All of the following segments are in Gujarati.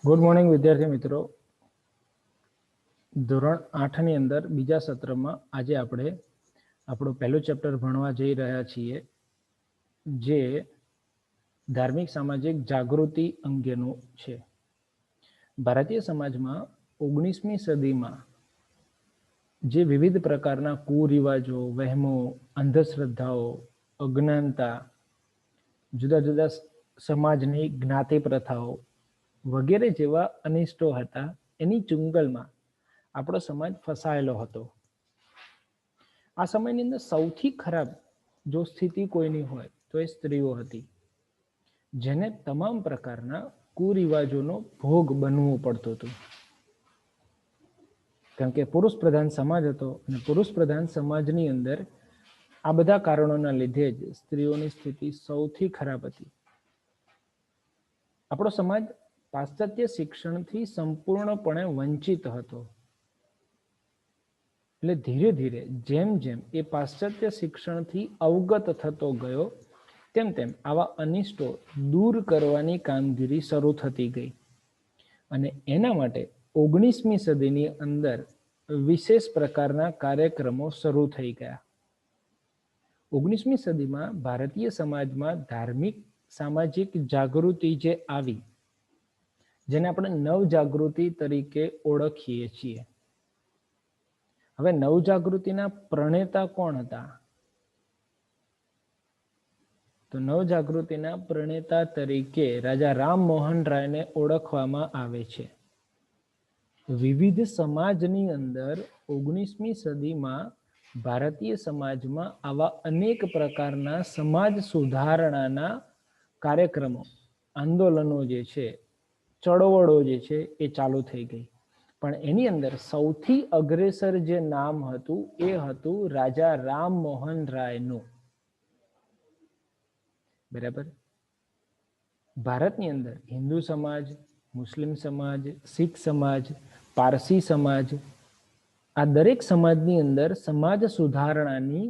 ગુડ મોર્નિંગ વિદ્યાર્થી મિત્રો. ધોરણ 8 ની અંદર બીજા સત્રમાં આજે આપણે આપણું પહેલું ચેપ્ટર ભણવા જઈ રહ્યા છીએ, જે ધાર્મિક સામાજિક જાગૃતિ અંગેનું છે. ભારતીય સમાજમાં 19મી સદીમાં જે વિવિધ પ્રકારના કુરિવાજો, વહેમો, અંધશ્રદ્ધાઓ, અજ્ઞાનતા, જુદા જુદા સમાજની જ્ઞાતિ પ્રથાઓ વગેરે જેવા અનિષ્ટો હતા, એની ચુંગલમાં આપણો સમાજ ફસાયેલો હતો. આ સમયની અંદર સૌથી ખરાબ જો સ્થિતિ કોઈની હોય તો એ સ્ત્રીઓ હતી, જેને તમામ પ્રકારના કુરિવાજોનો ભોગ બનવું પડતું હતું. કારણ કે પુરુષ પ્રધાન સમાજ હતો અને પુરુષ પ્રધાન સમાજની અંદર આ બધા કારણોના લીધે જ સ્ત્રીઓની સ્થિતિ સૌથી ખરાબ હતી. આપણો સમાજ પાશ્ચાત્ય શિક્ષણથી સંપૂર્ણપણે વંચિત હતો. એટલે ધીરે ધીરે જેમ જેમ એ પાશ્ચાત્ય શિક્ષણથી અવગત થતો ગયો, તેમ તેમ આવા અનિષ્ટો દૂર કરવાની કામગીરી શરૂ થતી ગઈ. અને એના માટે 19મી સદીની અંદર વિશેષ પ્રકારના કાર્યક્રમો શરૂ થઈ ગયા. 19મી સદીમાં ભારતીય સમાજમાં ધાર્મિક સામાજિક જાગૃતિ જે આવી, જેને આપણે નવજાગૃતિ તરીકે ઓળખીએ છીએ. હવે નવજાગૃતિના પ્રણેતા કોણ હતા? તો નવજાગૃતિના પ્રણેતા તરીકે રાજા રામમોહન રાયને ઓળખવામાં આવે છે. વિવિધ સમાજની અંદર 19મી સદીમાં ભારતીય સમાજમાં આવા અનેક પ્રકારના સમાજ સુધારણાના કાર્યક્રમો, આંદોલનો જે છે, ચળવળો જે છે એ ચાલુ થઈ ગઈ. પણ એની અંદર સૌથી અગ્રેસર જે નામ હતું એ હતું રાજા રામમોહન રાયનું. બરાબર. ભારતની અંદર હિન્દુ સમાજ, મુસ્લિમ સમાજ, શીખ સમાજ, પારસી સમાજ, આ દરેક સમાજની અંદર સમાજ સુધારણાની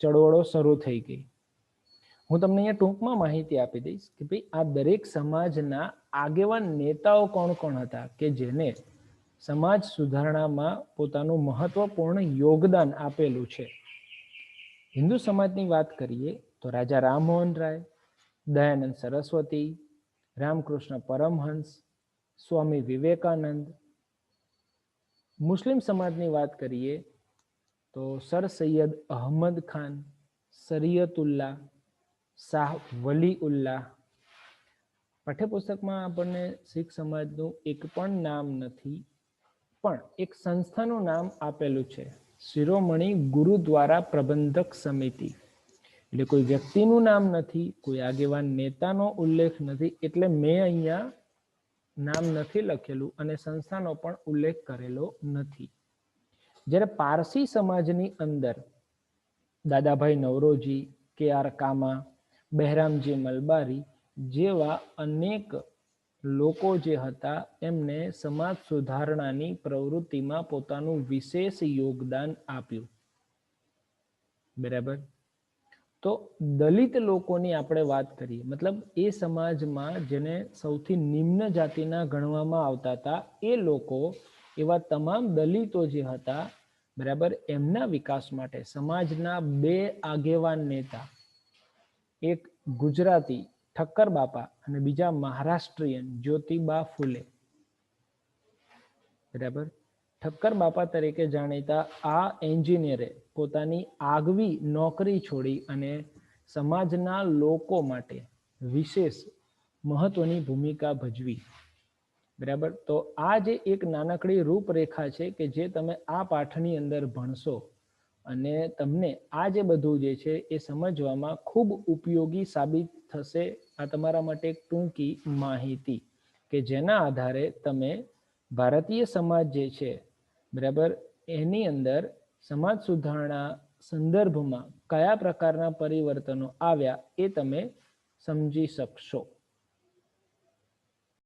ચળવળો શરૂ થઈ ગઈ. હું તમને અહીંયા ટૂંકમાં માહિતી આપી દઈશ કે ભાઈ આ દરેક સમાજના આગેવાન નેતાઓ કોણ કોણ હતા કે જેને સમાજ સુધારણામાં પોતાનું મહત્વપૂર્ણ યોગદાન આપેલું છે. હિન્દુ સમાજની વાત કરીએ તો રાજા રામમોહન રાય, દયાનંદ સરસ્વતી, રામકૃષ્ણ પરમહંસ, સ્વામી વિવેકાનંદ. મુસ્લિમ સમાજની વાત કરીએ તો સર સૈયદ અહમદ ખાન, શરીયતુલ્લાહ, શાહ વલીઉલ્લાહ. પાઠ્યપુસ્તકમાં આપણને શીખ સમાજનું એક પણ નામ નથી, પણ એક સંસ્થાનું નામ આપેલું છે, શિરોમણી ગુરુદ્વારા પ્રબંધક સમિતિ. એટલે કોઈ વ્યક્તિનું નામ નથી, કોઈ આગેવાન નેતાનો ઉલ્લેખ નથી, એટલે મેં અહીંયા નામ નથી લખેલું અને સંસ્થાનો પણ ઉલ્લેખ કરેલો નથી. જ્યારે પારસી સમાજની અંદર દાદાભાઈ નવરોજી, કે.આર. કામા, બહેરામજી મલબારી જેવા અનેક લોકો જે હતા, એમને સમાજ સુધારણાની પ્રવૃત્તિમાં પોતાનું વિશેષ યોગદાન આપ્યું. બરાબર. તો દલિત લોકોની આપણે વાત કરીએ, મતલબ એ સમાજમાં જેને સૌથી નિમ્ન જાતિના ગણવામાં આવતા હતા, એ લોકો, એવા તમામ દલિતો જે હતા, બરાબર, એમના વિકાસ માટે સમાજના બે આગેવાન નેતા, એક ગુજરાતી ઠક્કર બાપા અને બીજા મહારાષ્ટ્રીયન જ્યોતિબા ફૂલે. બરાબર. ઠક્કર બાપા તરીકે જાણીતા આ એન્જિનિયરે પોતાની આગવી નોકરી છોડી અને સમાજના લોકો માટે વિશેષ મહત્વની ભૂમિકા ભજવી. બરાબર. તો આ જે એક નાનકડી રૂપરેખા છે કે જે તમે આ પાઠની અંદર ભણશો અને તમને આ જે બધું જે છે એ સમજવામાં ખૂબ ઉપયોગી સાબિત થશે. આ તમારા માટે એક ટૂંકી માહિતી કે જેના આધારે તમે ભારતીય સમાજ જે છે, બરાબર, એની અંદર સમાજ સુધારણા સંદર્ભમાં કયા પ્રકારના પરિવર્તનો આવ્યા એ તમે સમજી શકશો.